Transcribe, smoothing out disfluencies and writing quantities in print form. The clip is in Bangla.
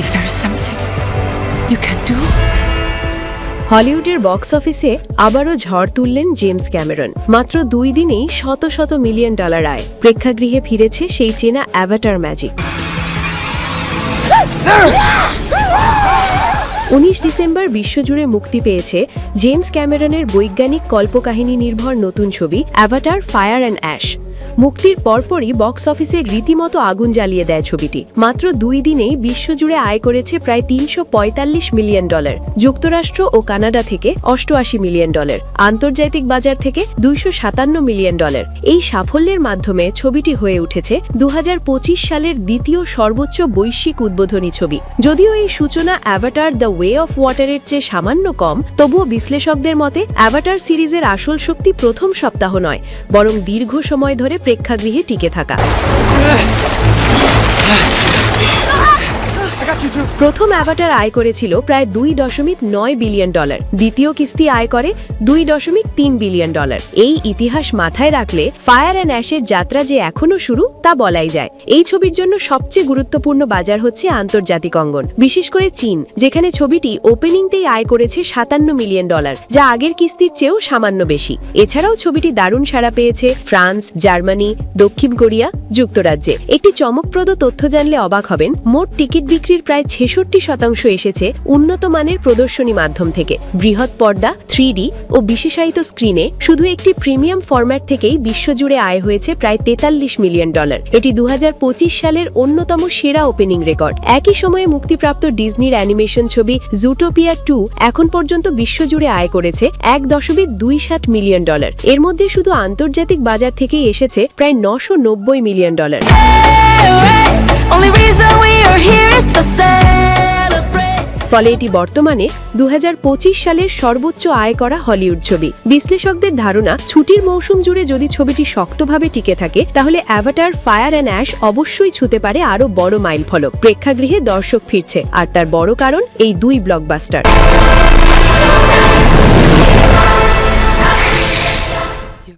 If there is something you can do. হলিউডের বক্স অফিসে আবারও ঝড় তুললেন জেমস ক্যামেরন। মাত্র 2 দিনেই শত শত মিলিয়ন ডলার আয়। প্রেক্ষাগৃহে ফিরেছে সেই চেনা অ্যাভাটার ম্যাজিক। 19 ডিসেম্বর বিশ্বজুড়ে মুক্তি পেয়েছে জেমস ক্যামেরনের বৈজ্ঞানিক কল্পকাহিনী নির্ভর নতুন ছবি অ্যাভাটার ফায়ার অ্যান্ড অ্যাশ। মুক্তির পরপরই বক্স অফিসে রীতিমতো আগুন জ্বালিয়ে দেয় ছবিটি। মাত্র 2 দিনেই বিশ্বজুড়ে আয় করেছে প্রায় 345 মিলিয়ন ডলার, যুক্তরাষ্ট্র ও কানাডা থেকে 88 মিলিয়ন ডলার, আন্তর্জাতিক বাজার থেকে 257 মিলিয়ন ডলার। এই সাফল্যের মাধ্যমে ছবিটি হয়ে উঠেছে 2025 সালের দ্বিতীয় সর্বোচ্চ বৈশ্বিক উদ্বোধনী ছবি। যদিও এই সূচনা অ্যাভাটার দ্য ওয়ে অফ ওয়াটারের চেয়ে সামান্য কম, তবুও বিশ্লেষকদের মতে অ্যাভাটার সিরিজের আসল শক্তি প্রথম সপ্তাহ নয়, বরং দীর্ঘ সময় ধরে প্রেক্ষাগৃহে টিকে থাকা। প্রথম অ্যাভাটার আয় করেছিল প্রায় 2.9 বিলিয়ন ডলার, দ্বিতীয় কিস্তি আয় করে 2.3 বিলিয়ন ডলার। এই ইতিহাস মাথায় রাখলে ফায়ার অ্যান্ড অ্যাশের যাত্রা যে এখনো শুরু তা বলাই যায়। এই ছবির জন্য সবচেয়ে গুরুত্বপূর্ণ বাজার হচ্ছে আন্তর্জাতিক অঙ্গন, বিশেষ করে চীন, যেখানে ছবিটি ওপেনিংতেই আয় করেছে 57 মিলিয়ন ডলার, যা আগের কিস্তির চেয়েও সামান্য বেশি। এছাড়াও ছবিটি দারুণ সাড়া পেয়েছে ফ্রান্স, জার্মানি, দক্ষিণ কোরিয়া, যুক্তরাজ্যে। একটি চমকপ্রদ তথ্য জানলে অবাক হবেন, মোট টিকিট বিক্রির প্রায় 66% এসেছে উন্নত মানের প্রদর্শনী মাধ্যম থেকে। বৃহৎ পর্দা, 3D ও বিশেষায়িত স্ক্রিনে শুধু একটি প্রিমিয়াম ফরম্যাট থেকেই বিশ্বজুড়ে আয় হয়েছে প্রায় 43 মিলিয়ন ডলার। এটি 2025 সালের অন্যতম সেরা ওপেনিং রেকর্ড। একই সময়ে মুক্তিপ্রাপ্ত ডিজনির অ্যানিমেশন ছবি জুটোপিয়া 2 এখন পর্যন্ত বিশ্বজুড়ে আয় করেছে 1.27 মিলিয়ন ডলার। এর মধ্যে শুধু আন্তর্জাতিক বাজার থেকেই এসেছে প্রায় 990 মিলিয়ন ডলার। ফলে এটি বর্তমানে 2025 সালের সর্বোচ্চ আয় করা হলিউড ছবি। বিশ্লেষকদের ধারণা, ছুটির মৌসুম জুড়ে যদি ছবিটি শক্তভাবে টিকে থাকে, তাহলে অ্যাভাটার ফায়ার অ্যান্ড অ্যাশ অবশ্যই ছুঁতে পারে আরও বড় মাইলফলক। প্রেক্ষাগৃহে দর্শক ফিরছে, আর তার বড় কারণ এই 2 ব্লকবাস্টার।